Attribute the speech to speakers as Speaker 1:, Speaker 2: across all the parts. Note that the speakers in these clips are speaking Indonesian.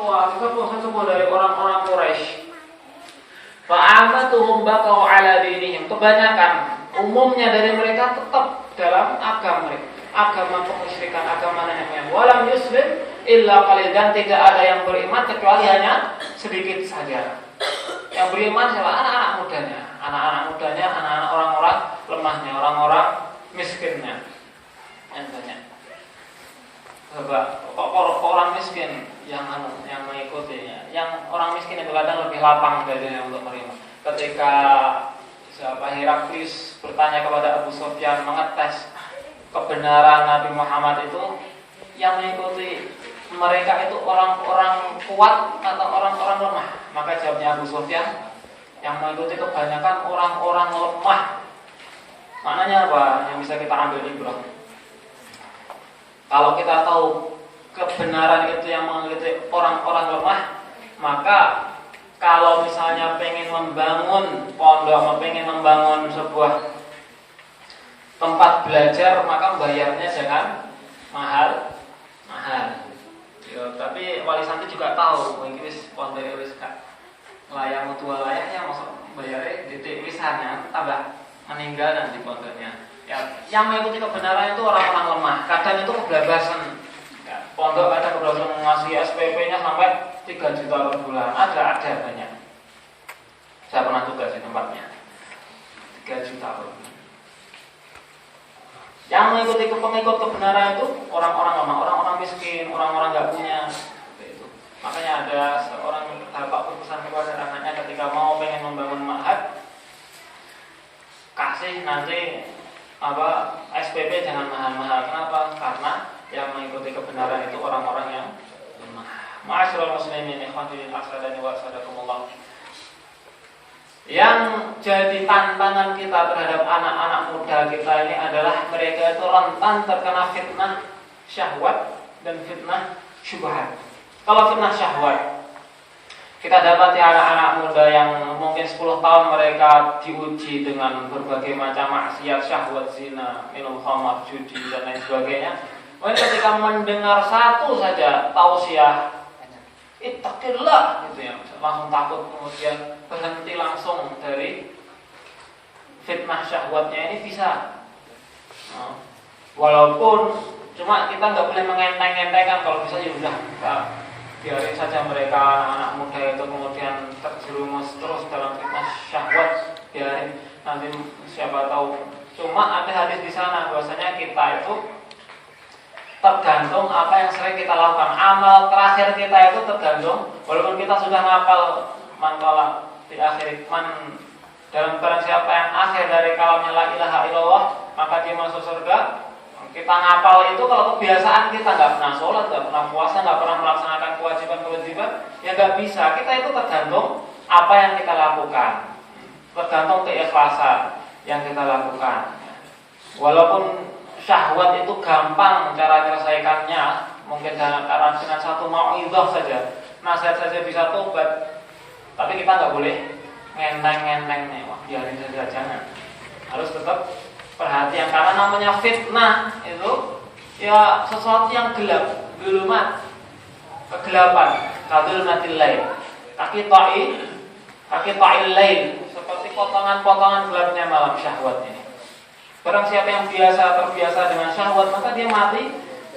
Speaker 1: tua, sesepuh dari orang-orang Quraisy. Fa'amatuhum baqau ala dinihim. Kebanyakan umumnya dari mereka tetap dalam agama kemusyrikan, agama nenek moyang. Walam yuslim illa qalil, dan tidak ada yang beriman kecuali hanya sedikit saja. Yang beriman siapa? Anak-anak mudanya, anak-anak orang-orang lemahnya, orang-orang miskinnya. Yang banyak. Orang miskin yang mengikutinya. Yang orang miskin itu kadang lebih lapang darinya untuk menerima. Ketika Heraklius bertanya kepada Abu Sufyan mengetes kebenaran Nabi Muhammad itu, yang mengikuti mereka itu orang-orang kuat atau orang-orang lemah? Maka jawabnya Abu Sufyan, yang mengikuti kebanyakan orang-orang lemah. Maknanya apa? Yang bisa kita ambil ibrah. Kalau kita tahu kebenaran itu yang mengikuti orang-orang lemah, maka kalau misalnya pengen membangun pondok, pengen membangun sebuah tempat belajar, maka bayarnya jangan mahal. Tapi wali santri juga tahu, mungkin pondok wis layang tua layaknya, masuk bayarnya titik wisannya tambah meninggal nanti pondoknya. Ya, yang mengikuti kebenaran itu orang-orang lemah. Kadang itu kebelabasan. Ya, pondok ada kebelabasan ngasih SPP-nya sampai 3 juta per bulan. Ada banyak. Saya pernah tugas di tempatnya. 3 juta per bulan. Yang mengikuti pengikut kebenaran itu orang-orang lemah, orang-orang miskin, orang-orang nggak punya. Seperti itu. Makanya ada seorang bapak berpesan kepada anaknya ketika mau pengen membangun ma'had, kasih nanti SPP jangan mahal-mahal. Kenapa? Karena yang mengikuti kebenaran itu orang-orang yang lemah. Ma'asyiral muslimin, ikhwan fillah, asadani wa asadakumullah. Yang jadi tantangan kita terhadap anak-anak muda kita ini adalah mereka itu rentan terkena fitnah syahwat dan fitnah syubhat. Kalau fitnah syahwat, kita dapati anak-anak muda yang mungkin 10 tahun mereka diuji dengan berbagai macam maksiat, syahwat, zina, minum khamar, judi dan lain sebagainya. Mereka ketika mendengar satu saja tausiah, ittaqillah gitu ya, langsung takut, kemudian berhenti langsung dari fitnah syahwatnya ini bisa. Walaupun cuma kita nggak boleh mengenteng-entengkan, kalau bisa ya udah biarin saja mereka anak-anak muda itu kemudian terjerumus terus dalam fitnah syahwat, biarin nanti siapa tahu. Cuma ada hadis di sana bahwasanya kita itu tergantung apa yang sering kita lakukan. Amal terakhir kita itu tergantung, walaupun kita sudah ngapal manqala di akhir man, dalam barang siapa yang akhir dari kalamnya la ilaha illallah maka dia masuk surga. Kita ngapal itu kalau kebiasaan kita nggak pernah sholat, nggak pernah puasa, nggak pernah melaksanakan kewajiban-kewajiban, ya nggak bisa. Kita itu tergantung apa yang kita lakukan, tergantung keikhlasan yang kita lakukan. Walaupun syahwat itu gampang cara menyelesaikannya, mungkin dengan satu mau'idhah saja, nasihat saja bisa tobat. Tapi kita nggak boleh ngenteng-ngenteng nih, wah biarin saja, jangan. Harus tetap perhatian, karena namanya fitnah itu ya sesuatu yang gelap, gulumat, kegelapan, kadulmatil lail, kaki ta'il lail, seperti potongan-potongan gelapnya malam syahwat ini. Barang siapa yang terbiasa dengan syahwat, maka dia mati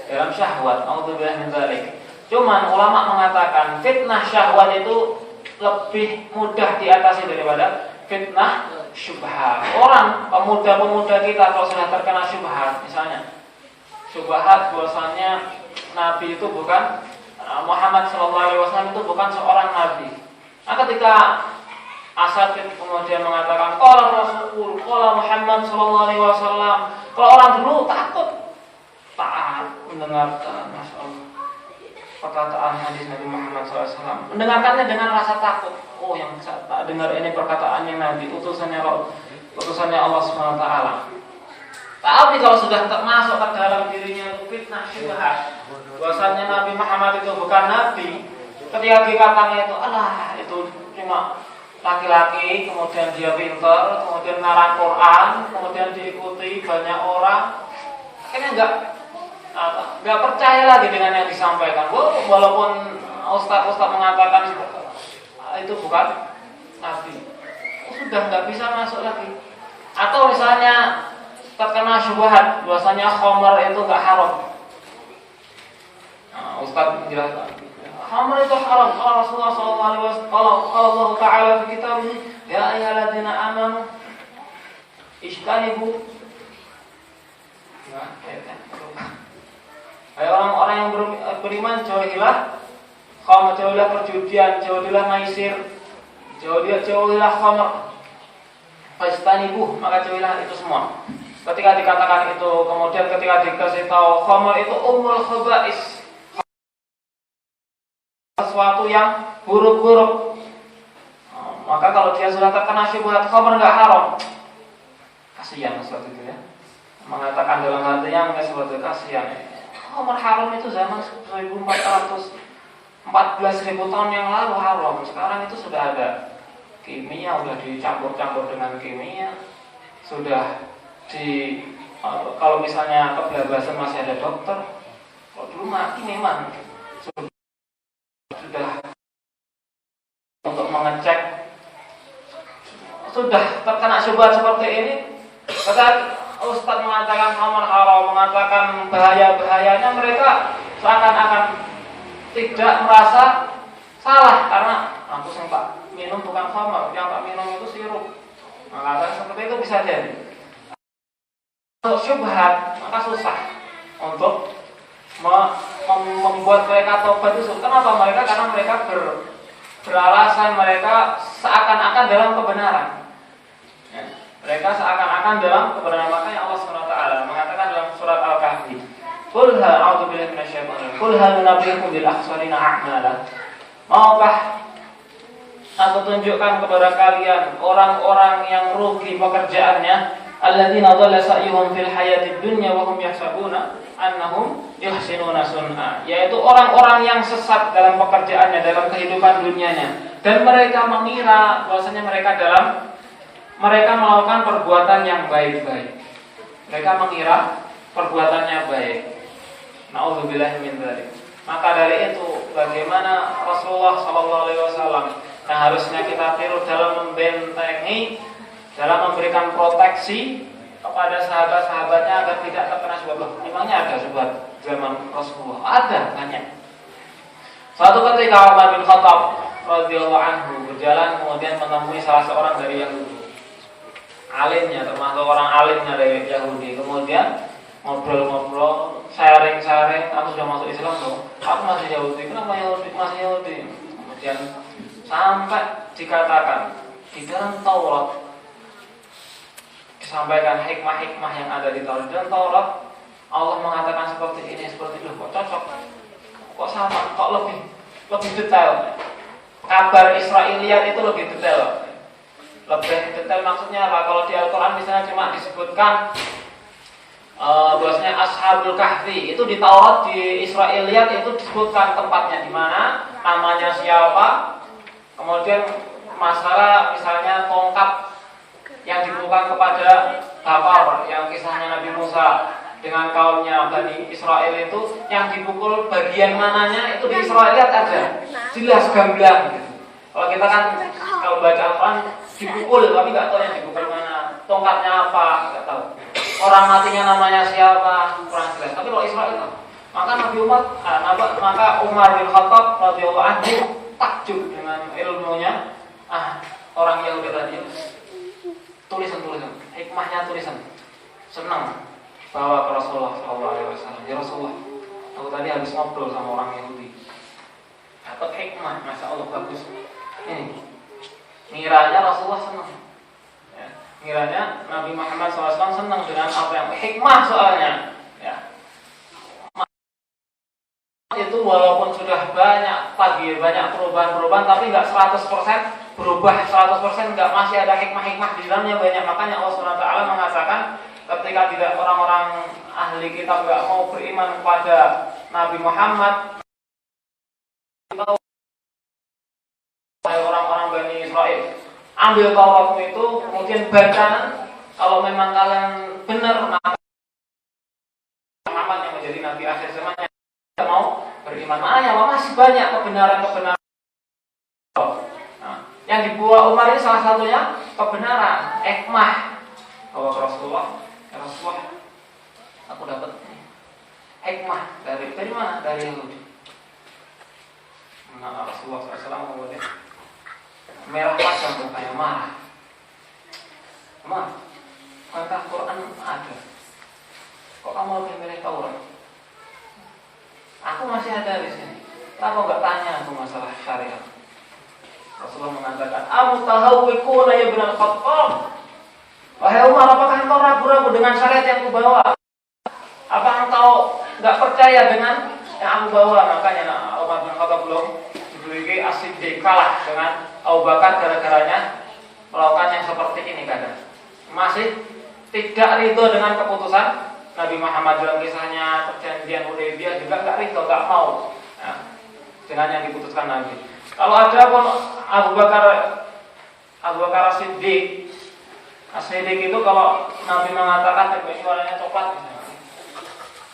Speaker 1: dalam syahwat. Naudzubillah min dzalik. Cuman ulama mengatakan fitnah syahwat itu lebih mudah diatasi daripada fitnah syubhat. Orang pemuda-pemuda kita kalau sudah terkena syubhat, misalnya syubhat bahwasanya Nabi itu bukan Muhammad SAW itu bukan seorang nabi. Nah, ketika Asatid kemudian mengatakan qala Rasul, qala Muhammad SAW, kalau orang dulu takut taat mendengarkan, masya Allah, perkataan hadis Nabi Muhammad SAW, mendengarkannya dengan rasa takut. Oh, yang tak dengar ini perkataannya Nabi, utusannya Allah SWT. Tapi kalau sudah termasuk ke dalam dirinya fitnah syubhat, bahwasanya Nabi Muhammad itu bukan Nabi, ketika dikatakan itu, alah itu cuma laki-laki, kemudian dia pintar, kemudian ngarang Quran, kemudian diikuti banyak orang, akhirnya nggak percaya lagi dengan yang disampaikan. Walaupun ustaz mengatakan itu bukan nabi, sudah nggak bisa masuk lagi. Atau misalnya terkena syubhat bahwasanya khamar itu nggak haram. Ustaz menjelaskan khamar itu haram. Kalau Rasulullah SAW, kalau Allah Taala di kitabnya, ya ayyuhalladzina amanu ijtanibu. Hai orang-orang yang beriman, jauhilah khamar, jauhilah perjudian, jauhilah maisir, jauhilah khamar. Fastanibuh, maka jauhilah itu semua. Ketika dikatakan itu, kemudian ketika dikasih tahu khamar itu ummul khaba'is, sesuatu yang buruk-buruk. Maka kalau dia sudah terkena syubhat khamar enggak haram, kasihan seperti itu ya. Mengatakan dalam hatinya mungkin seperti kasihan. Khamar haram itu zaman 14.000 tahun yang lalu haram. Sekarang itu sudah ada kimia, sudah dicampur-campur dengan kimia, sudah kalau misalnya kebablasan masih ada dokter. Kalau dulu mati memang sudah untuk mengecek, sudah terkena syubhat seperti ini. Kata Ustaz mengatakan khamar haram, mengatakan bahaya-bahayanya, mereka seakan-akan tidak merasa salah karena aku sempat minum bukan khamar, yang tak minum itu sirup. Maka seperti itu bisa jadi. Untuk syubhat maka susah untuk membuat mereka tobat itu. Kenapa mereka? Karena mereka beralasan mereka seakan-akan dalam kebenaran. Ya. Mereka seakan-akan dalam kebenaran. Makanya Allah SWT mengatakan dalam surat Al-Kahfi, Qul hal a'udzu billahi minasyaitonir rajim. Qul hal nunabbiukum bil akhsarina a'mala. Maukah aku tunjukkan kepada kalian orang-orang yang rugi pekerjaannya, alladzina dhalla sa'yuhum fil hayatid dunya wa hum yahsabuna annahum yuhsinuna sun'a, yaitu orang-orang yang sesat dalam pekerjaannya, dalam kehidupan dunianya, dan mereka mengira bahwasanya mereka melakukan perbuatan yang baik-baik. Mereka mengira perbuatannya baik. Na'udzubillahi min dzalik. Maka dari itu bagaimana Rasulullah SAW yang harusnya kita tiru dalam membentengi, dalam memberikan proteksi kepada sahabat-sahabatnya agar tidak terkena syubhat. Memangnya ada syubhat zaman Rasulullah? Ada, banyak. Suatu ketika Umar bin Khattab radhiyallahu anhu berjalan kemudian menemui salah seorang dari Yahudi, alimnya, termasuk orang alimnya dari Yahudi. Kemudian ngobrol-ngobrol, sharing, aku sudah masuk Islam loh, aku masih Yahudi. Kenapa masih Yahudi? Kemudian sampai dikatakan di dalam Taurat disampaikan hikmah-hikmah yang ada di Taurat. Dan Taurat Allah mengatakan seperti ini, seperti itu. Kok cocok? Kok sama? Kok lebih detail? Kabar Israiliyat itu lebih detail. Lebih detail maksudnya apa? Kalau di Al-Quran misalnya cuma disebutkan bahwasanya Ashabul Kahfi, itu di Taurat, di Israiliyat itu disebutkan tempatnya di mana, namanya siapa, kemudian masalah misalnya tongkat yang dibutuhkan kepada Bapar, yang kisahnya Nabi Musa dengan kaumnya Bani Israel itu, yang dipukul bagian mananya itu di Israiliyat ada, jelas gamblang gitu. Kalau kita kan kalau baca Al-Quran dipukul tapi nggak tahu yang dipukul mana, tongkatnya apa nggak tahu, orang matinya namanya siapa, kurang jelas. Tapi kalau Israel tahu. Maka Umar bin Khattab radhiyallahu anhu takjub dengan ilmunya orang Yahudi tadi. Tulisan, hikmahnya tulisan. Senang bawa ke Rasulullah SAW. Ya Rasulullah, aku tadi habis ngobrol sama orang Yahudi, dapat hikmah, masya Allah bagus. Ini ngiranya Rasulullah senang. Ngiranya Nabi Muhammad SAW senang dengan apa yang hikmah soalnya. Ya. Itu walaupun sudah banyak perubahan-perubahan, tapi nggak 100% berubah, 100% nggak, masih ada hikmah-hikmah di dalamnya banyak. Makanya Allah SWT mengatakan ketika tidak orang-orang ahli kitab nggak mau beriman kepada Nabi Muhammad, orang-orang Bani Israel, ambil Tauratmu itu, kemudian baca, kalau memang kalian benar maka Muhammad yang menjadi Nabi akhir zamannya, tidak mau beriman. beriman. Maknanya masih banyak kebenaran-kebenaran. Nah, yang dibawa Umar ini salah satunya kebenaran, hikmah. Bahwa Rasulullah, aku dapat hikmah dari mana? Dari Yahudi. Nah, Rasulullah SAW kemudian merah wajah kayak marah. Maka Quran ada. Kok kamu lebih milih Taurat? Aku masih ada di sini. Kenapa nggak tanya aku masalah syariat? Rasulullah mengatakan, "Amutahawwikuna ya ibn al-Khattab." Wahai Umar, apakah engkau ragu-ragu dengan syariat yang aku bawa? Apa engkau nggak percaya dengan yang aku bawa? Makanya Umar bin Khattab belum diberi As-Siddiq kalah dengan Abu Bakar gara-garanya melakukan yang seperti ini kadang. Masih tidak ridho dengan keputusan Nabi Muhammad dalam kisahnya perjanjian Hudaybiyah, juga nggak ridho, nggak mau dengan yang diputuskan Nabi. Kalau ada pun Abu Bakar As-Siddiq itu kalau Nabi mengatakan ini warnanya coklat misalnya,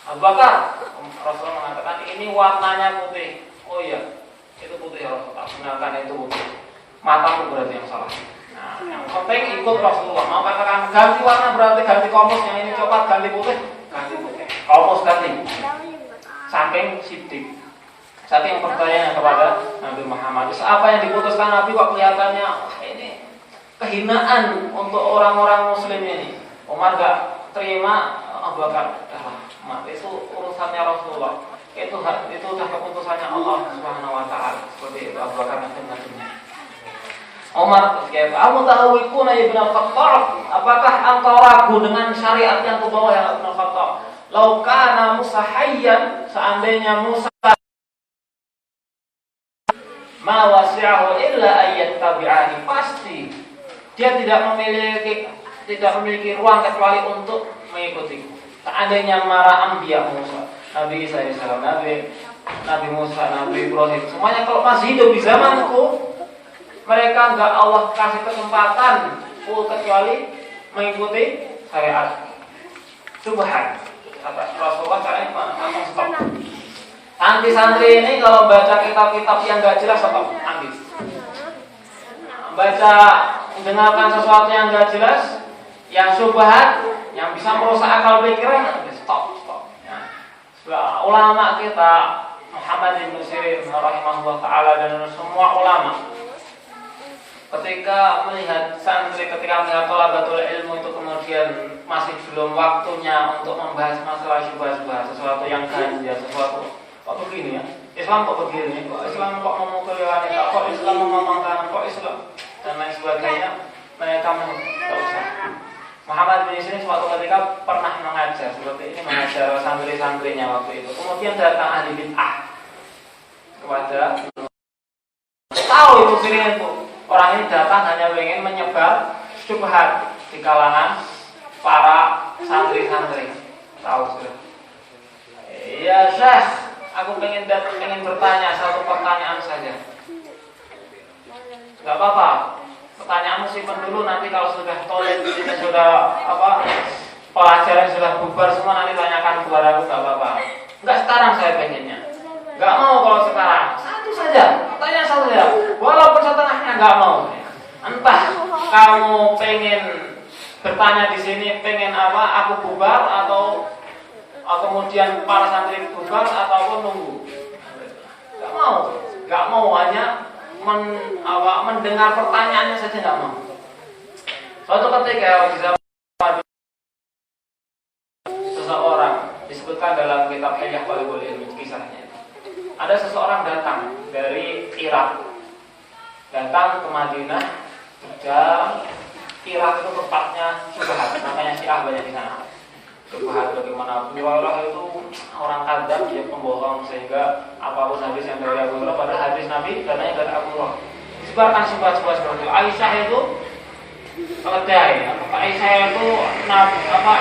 Speaker 1: Abu Bakar, Rasulullah mengatakan ini warnanya putih. Oh iya, itu putih ya Rasulullah. Benarkan itu putih. Mataku berarti yang salah. Nah, yang penting ikut Rasulullah. Mau katakan ganti warna berarti ganti komus, yang ini coklat ganti putih, ganti putih. Komus ganti. Saking Siddiq, saking percayanya kepada Nabi Muhammad. Terus apa yang diputuskan Nabi kok kelihatannya ini kehinaan untuk orang-orang Muslim ini. Umar gak terima, Abu Bakar itu urusannya Rasulullah. Itu sudah keputusannya Allah Subhanahu wa taala. Seperti itu Abu Bakar nanti. Umar berkata, "Amutahawwikuna ya ibn al-Khattab, apakah engkau ragu dengan syariat yang kubawa ya Ibn al-Khattab? Lau kana Musa hayyan, seandainya Musa ma wasi'ahu illa ayyattabi'ani, pasti dia tidak memiliki ruang kecuali untuk mengikutiku." Seandainya marah anbiya Musa, Nabi Isa AS, Nabi Musa, Nabi Ibrahim, semuanya kalau masih hidup di zamanku, mereka enggak Allah kasih kesempatan kecuali mengikuti syariat. Subhan. Kata Rasulullah caranya langsung stop. Santri-santri ini kalau baca kitab-kitab yang enggak jelas stop, ambil. Baca, mendengarkan sesuatu yang enggak jelas, yang subhan, yang bisa merusak akal pikiran, stop. Ya. Ulama kita Muhammad bin Sirin rahimahullah taala dan semua ulama ketika melihat thalabatul ilmu itu kemudian masih belum waktunya untuk membahas masalah syubhat-syubhat, sesuatu yang ganjil, sesuatu kok begini ya, Islam kok begini, kok Islam kok memukuli wanita, kok Islam memomongkan, kok Islam dan lain sebagainya, mereka tidak usah. Muhammad bin Sirin suatu ketika pernah mengajar seperti ini, mengajar santri-santrinya waktu itu. Kemudian datang ahli bid'ah kepada, tahu itu Sirin itu orang ini datang hanya ingin menyebar syubhat di kalangan para santri-santri. Tahu sudah. Ya Syekh, aku ingin bertanya satu pertanyaan saja. Gak apa-apa. Pertanyaanmu simpan dulu, nanti kalau sudah toilet kita sudah pelajaran sudah bubar semua, nanti tanyakan kepada aku, gak apa-apa. Enggak sekarang saya pengennya. Gak mau kalau sekarang. Satu saja, pertanyaan satu saja. Walaupun setengahnya gak mau. Entah kamu pengen bertanya di sini, pengen apa? Aku bubar atau kemudian para santri bubar ataupun nunggu. Gak mau hanya mendengar pertanyaannya saja nggak mau. Suatu ketika di zaman seseorang disebutkan dalam kitab Ihyah Talibul Ilmi kisahnya. Ada seseorang datang dari Irak, datang ke Madinah, dan Irak itu tempatnya syubhat, makanya Syiah banyak di sana. Syubhat bagaimana Hurairah itu orang kadzab, dia pembohong, sehingga apapun hadis yang dari Abu Hurairah pada hadis Nabi katanya dari Abu Hurairah. Disebarkan syubhat-syubhat seperti itu. Aisyah itu keledai, Aisyah itu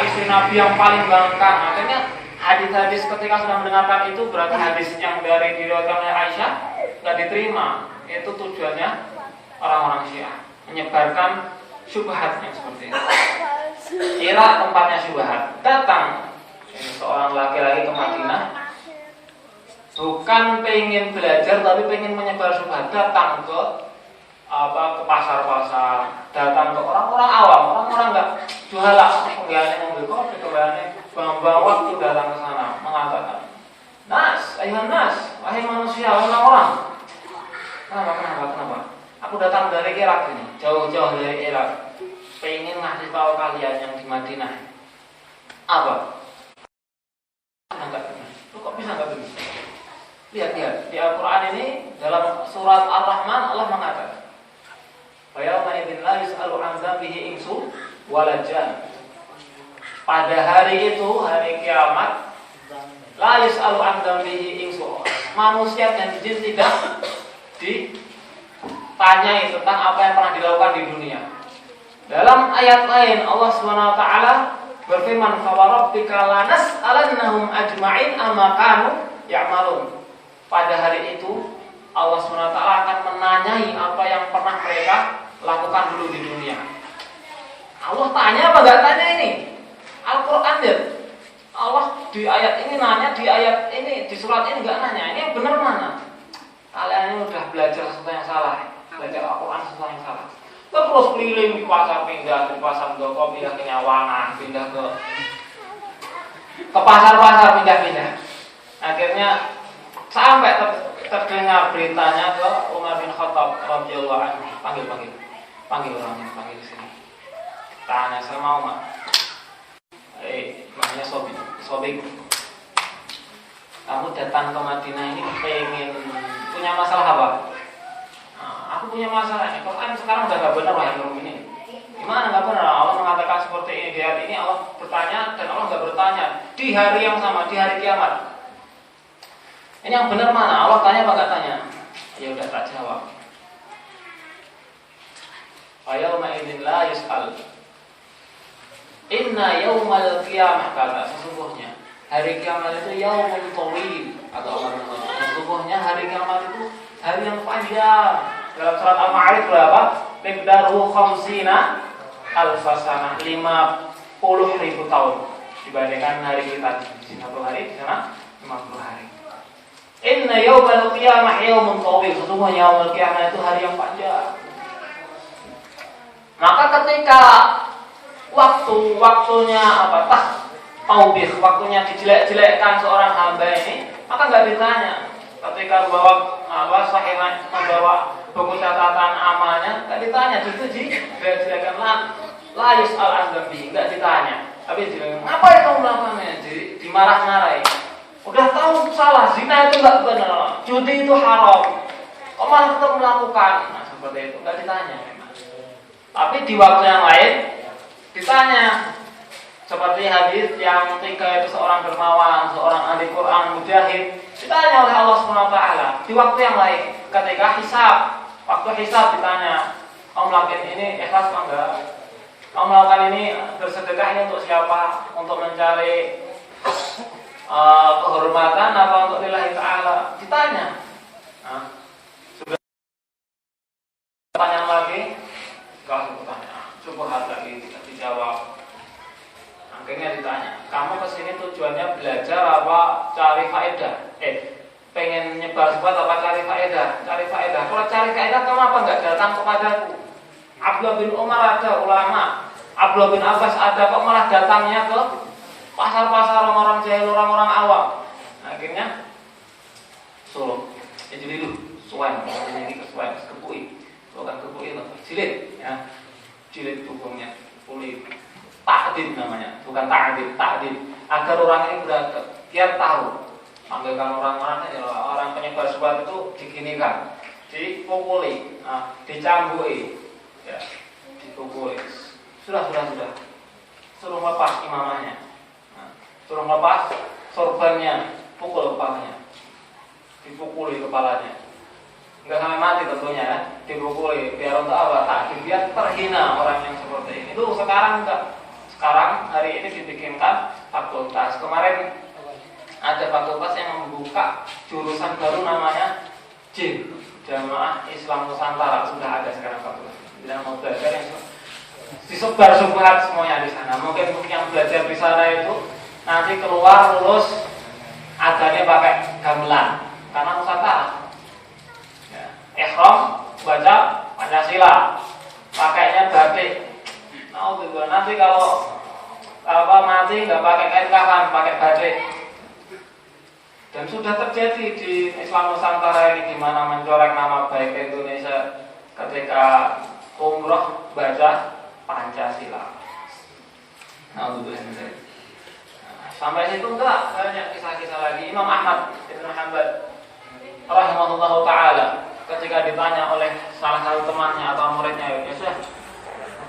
Speaker 1: istri Nabi yang paling bangkang. Akhirnya hadis-hadis ketika sudah mendengarkan itu berarti hadis yang dari diriwayatkan oleh Aisyah nggak diterima. Itu tujuannya orang-orang Syiah menyebarkan syubhat yang seperti itu. Irak tempatnya syubhat. Datang seorang laki-laki ke Madinah, Bukan pengen belajar tapi pengen menyebar syubhat, datang ke pasar-pasar, datang ke orang-orang awam, orang-orang enggak jualan, penggaweane mobil kopi, penggaweane buang-buang waktu datang ke sana mengatakan, "Nas, ayuhan nas, wahai manusia, wahai orang-orang." Kenapa? Aku datang dari Irak ini, jauh-jauh dari Irak, pengen ngasih tahu kalian yang di Madinah. Apa? Lu kok bisa enggak begitu? Lihat di Al-Quran ini dalam surat Ar-Rahman Allah mengatakan, "Wa yauma idzin la yus'alu 'an dzambihi insu wala jan." Pada hari itu, hari kiamat, la yus'alu 'an dzambihi insu. Manusia dan jin tidak ditanyai tentang apa yang pernah dilakukan di dunia. Dalam ayat lain Allah Subhanahu wa taala berfirman, "Fa rabbika lanas'alannahum ajma'in amma kanu ya'malun." Pada hari itu Allah SWT akan menanyai apa yang pernah mereka lakukan dulu di dunia. Allah tanya apa enggak tanya ini? Al-Quran ya. Allah di ayat ini nanya, di ayat ini, di surat ini enggak nanya. Ini yang benar mana? Kalian ini udah belajar sesuatu yang salah, belajar Al-Quran sesuatu yang salah. Terus keliling di pasar, pindah di pasar Doko, pindah ke Nyawangan, pindah ke pasar-pasar, pindah-pindah. Akhirnya sampai terdengar beritanya ke Umar bin Khattab radhiyallahu anhu. Panggil orangnya, panggil di sini. Tanya sama Umar. Namanya Sobik. Kamu datang ke Madinah ini pengen punya masalah apa? Nah, aku punya masalah ini. Quran sekarang udah gak benar wahai mukminin. Gimana gak benar? Allah mengatakan seperti ini. Di hari ini Allah bertanya dan Allah gak bertanya di hari yang sama, di hari kiamat. Ini yang benar mana? Allah tanya apa enggak tanya? Ya udah tak jawab. Yauma idzin la yus'al. Inna yaumal qiyamah, kata sesungguhnya hari kiamat itu yaumul tawil, atau Allah mengatakan sesungguhnya hari kiamat itu hari yang panjang. Dalam surat Al-Ma'arij berapa? Miqdaruhu khamsina alfasana, 50.000 tahun dibandingkan hari kita di sini 1 hari, di sana 50 hari. Inna yaumal qiyamah yaumun tawil, sesungguhnya yaumul qiyamah itu hari yang panjang. Maka ketika waktunya taubih, waktunya dijelek-jelekkan seorang hamba ini, maka enggak ditanya. Ketika membawa sahihan, membawa buku catatan amalnya, enggak ditanya, justru dijelek-jelekan la yus'al an dzambi, enggak ditanya. Tapi apa itu melakukannya? Dimarah-marahi. Udah tahu salah, zina itu enggak benar, judi itu haram, kok malah tetap melakukan? Nah, seperti itu enggak ditanya. Tapi di waktu yang lain ditanya. Seperti hadis yang 3 itu seorang dermawan, seorang ahli Quran, mujahid, ditanya oleh Allah SWT di waktu yang lain. Ketika hisab, waktu hisab ditanya, kamu melakukan ini ikhlas apa enggak? Kamu melakukan ini bersedekah ini untuk siapa? Untuk mencari kehormatan apa untuk lillahi ta'ala? Ditanya. Nah, sudah pertanyaan lagi, enggak pertanyaan, syubhat lagi tidak dijawab. Akhirnya ditanya, kamu kesini tujuannya belajar apa cari faedah? Pengen nyebar syubhat apa cari faedah? Cari faedah. Kalau cari faedah, kamu apa enggak datang kepadaku? Abdullah bin Umar ada ulama, Abdullah bin Abbas ada, kok malah datangnya ke pasar-pasar orang-orang jahil, orang-orang awam. Akhirnya suruh jadi dulu suan, ini kesuan, kepui, bukan kepui, jilid, ya, jilid tubuhnya, kulit. Ta'dil namanya, bukan ta'dil, agar orang ini beradab, biar tahu. Panggilkan orang-orang ini, orang penyebar syubhat itu diginikan, dipukuli, dicambui, ya, dipukuli. Sudah. Suruh lepas imamahnya, suruh lepas sorbannya, pukul kepalanya, dipukuli kepalanya. Enggak sampai mati tentunya, ya, dipukuli biar untuk apa? Ta'dil, biar terhina orang yang seperti ini. Itu sekarang enggak. Sekarang hari ini dibikinkan fakultas. Kemarin ada fakultas yang membuka jurusan baru namanya JIN, Jamaah Islam Nusantara. Sudah ada sekarang fakultas. Tidak mau belajar yang disebar syubhat semuanya di sana. Mungkin yang belajar di sana itu nanti keluar lulus adanya pakai gamelan. karena nusantara. Ya. Ihram baca Pancasila, pakainya batik. Nanti kalau mati nggak pakai kain kafan, pakai batik. Dan sudah terjadi di Islam Nusantara ini, di mana mencoreng nama baik Indonesia ketika umroh baca Pancasila. Sampai situ enggak, banyak kisah-kisah lagi. Imam Ahmad bin Hanbal rahimahullahu taala ketika ditanya oleh salah satu temannya atau muridnya, ya sudah,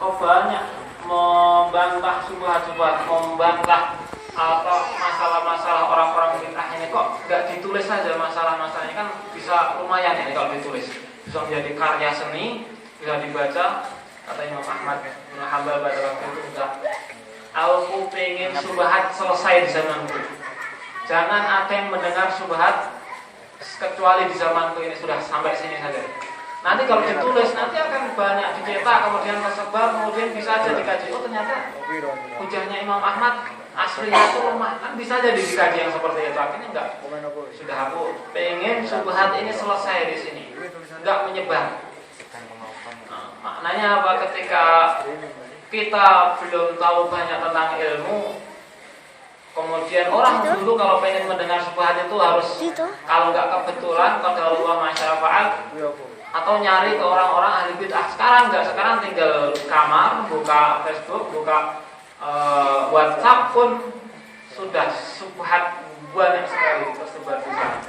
Speaker 1: kok banyak membantah subhat-subhat, membantah atau masalah-masalah orang-orang bid'ah ini, kok enggak ditulis saja masalah-masalahnya, kan bisa lumayan ya kalau ditulis, bisa menjadi karya seni, bisa dibaca. Kata Imam Ahmad bin Hanbal pada waktu itu, enggak, aku pengen subhat selesai di zamanku. Jangan ada yang mendengar subhat kecuali di zamanku ini, sudah sampai sini saja. Nanti kalau ditulis nanti akan banyak dicetak, kemudian tersebar, kemudian bisa aja dikaji. Oh ternyata hujahnya Imam Ahmad aslinya itu lemah, kan bisa jadi dikaji yang seperti itu. Akhirnya enggak, sudah aku pengen subhat ini selesai di sini, enggak menyebar. Maknanya apa? Ketika kita belum tahu banyak tentang ilmu, kemudian orang dulu kalau pengen mendengar subhat itu harus, kalau nggak kebetulan qadarullah masyarakat, atau nyari ke orang-orang ahli bid'ah. Sekarang nggak, sekarang tinggal kamar, buka Facebook, buka WhatsApp pun sudah subhat banyak sekali tersebar di sana.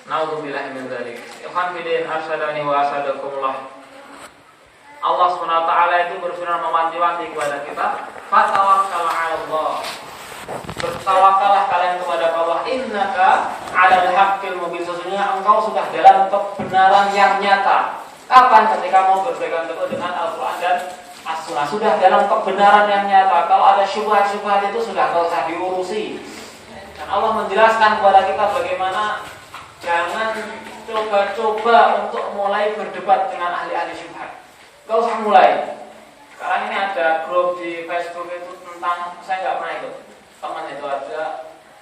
Speaker 1: Nauzubillahi min dzalik. Ikhwan fillah arsyadani wa asadakumullah. Allah SWT itu berfirman mewanti-wanti kepada kita, fatawakkal 'ala Allah. Bertawakallah kalian kepada Allah, innaka 'alal haqqil mubin. Sesungguhnya engkau sudah dalam kebenaran yang nyata. Kapan? Ketika mau berpegang teguh dengan Al-Qur'an dan As-Sunnah. Sudah dalam kebenaran yang nyata. Kalau ada syubhat-syubhat itu sudah enggak usah diurusi. Dan Allah menjelaskan kepada kita bagaimana jangan coba-coba untuk mulai berdebat dengan ahli-ahli syubhat. Gak usah mulai. Sekarang ini ada grup di Facebook itu tentang, saya nggak pernah ikut, teman itu ada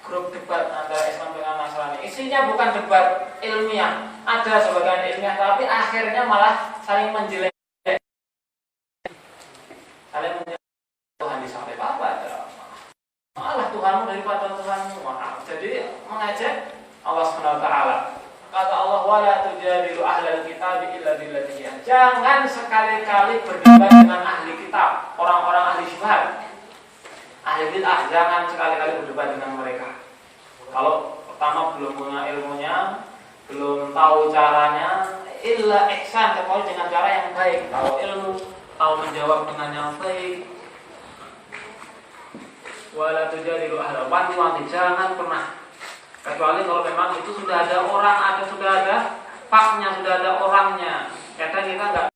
Speaker 1: grup debat antara Islam dengan Nasrani. Isinya bukan debat ilmiah, ada sebagian ilmiah, tapi akhirnya malah saling menjelek. Saling menjelek. Tuhan disampai apa? Malah Tuhanmu daripada Tuhanmu. Jadi mengajak Allah SWT. Kata Allah, wala tujadilu ahlal kitab illa billati hiya. Jangan sekali-kali berdebat dengan ahli kitab, orang-orang ahli syubhat, ahli bid'ah. Jangan sekali-kali berdebat dengan mereka. Kalau pertama belum punya ilmunya, belum tahu caranya, illa ihsan, kecuali dengan cara yang baik. Tahu ilmu, tahu menjawab dengan yang baik. Wala tujadilu ahlal, wanti-wanti, jangan pernah. Kecuali kalau memang itu sudah ada orang, sudah ada faknya, sudah ada orangnya. Kadang kita nggak